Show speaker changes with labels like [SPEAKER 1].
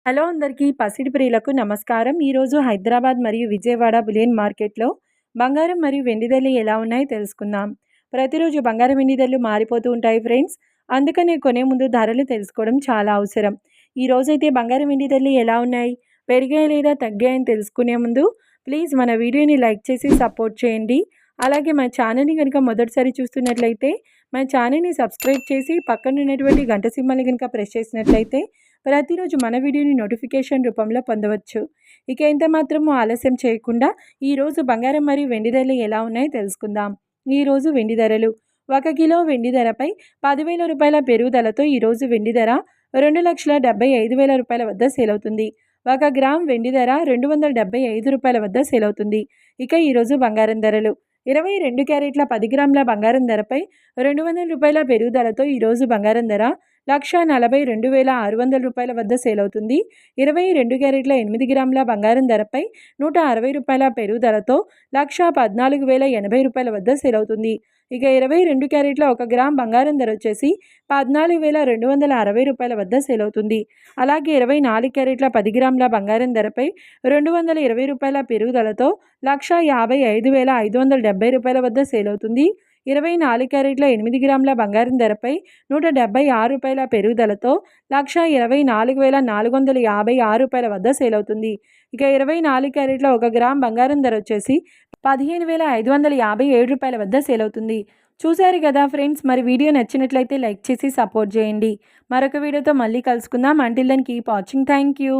[SPEAKER 1] Hello అందరికీ పసిడి ప్రియులకు నమస్కారం. ఈరోజు హైదరాబాద్ మరియు విజయవాడ బులియన్ మార్కెట్లో బంగారం మరియు వెండి ధరలు ఎలా ఉన్నాయో తెలుసుకుందాం. ప్రతిరోజు బంగారం వెండి ధరలు మారిపోతూ ఉంటాయి ఫ్రెండ్స్. అందుకనే కొనే ముందు ధరలు తెలుసుకోవడం చాలా అవసరం. ఈ రోజైతే బంగారం వెండి ధరలు ఎలా ఉన్నాయి, పెరిగాయి లేదా తగ్గాయని తెలుసుకునే ముందు ప్లీజ్ మన వీడియోని లైక్ చేసి సపోర్ట్ చేయండి. అలాగే మన ఛానల్ని కనుక మొదటిసారి చూస్తున్నట్లయితే మన ఛానల్ని సబ్స్క్రైబ్ చేసి పక్కన ఉన్నటువంటి గంట సింబల్ని కనుక ప్రెస్ చేసినట్లయితే ప్రతిరోజు మన వీడియోని నోటిఫికేషన్ రూపంలో పొందవచ్చు. ఇక ఎంత మాత్రము ఆలస్యం చేయకుండా ఈరోజు బంగారం మరియు వెండి ధరలు ఎలా ఉన్నాయో తెలుసుకుందాం. ఈరోజు వెండి ధరలు 1 కిలో వెండి ధరపై 10,000 రూపాయల పెరుగుదలతో ఈరోజు వెండి ధర 2,75,000 రూపాయల వద్ద సేల్ అవుతుంది. 1 గ్రామ్ వెండి ధర 275 రూపాయల వద్ద సేల్ అవుతుంది. ఇక ఈరోజు బంగారం ధరలు 22 క్యారెట్ల 10 గ్రాముల బంగారం ధరపై 200 రూపాయల పెరుగుదలతో ఈరోజు బంగారం ధర 1,42,600 రూపాయల వద్ద సేల్ అవుతుంది. 22 క్యారెట్ల 8 గ్రాముల బంగారం ధరపై 160 రూపాయల పెరుగుదలతో 1,14,080 రూపాయల వద్ద సేల్ అవుతుంది. ఇక 22 క్యారెట్ల 1 గ్రామ్ బంగారం ధర వచ్చేసి 14,260 రూపాయల వద్ద సేల్ అవుతుంది. అలాగే 24 క్యారెట్ల 10 గ్రాముల బంగారం ధరపై 220 రూపాయల పెరుగుదలతో 1,55,570 రూపాయల వద్ద సేల్ అవుతుంది. 24 క్యారెట్ల 8 గ్రాముల బంగారం ధరపై 176 రూపాయల పెరుగుదలతో 1,24,456 రూపాయల వద్ద సేల్ అవుతుంది. ఇక 24 క్యారెట్ల 1 గ్రామ్ బంగారం ధర వచ్చేసి 15,557 రూపాయల వద్ద సేల్ అవుతుంది. చూశారు కదా ఫ్రెండ్స్, మరి వీడియో నచ్చినట్లయితే లైక్ చేసి సపోర్ట్ చేయండి. మరొక వీడియోతో మళ్ళీ కలుసుకుందాం. Until then keep watching. Thank you.